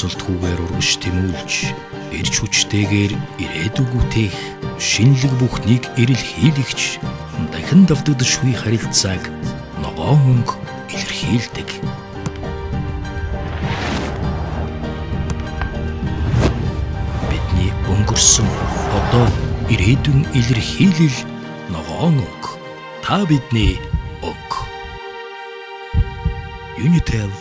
босолтгүйгээр урагш тэмүүлж, эрч хүчтэйгээр ирээдүгүүтэйх, шинэлэг бүхнийг эрэлхийлэгч, дахин давтагдшгүй харилцааг ногоон мөнгө илэрхийлдэг. Бидний өнгөрсөн, одоо ирээдүйн илэрхийлэл ногоон мөнгө. Та бидний мөнгө. Unitel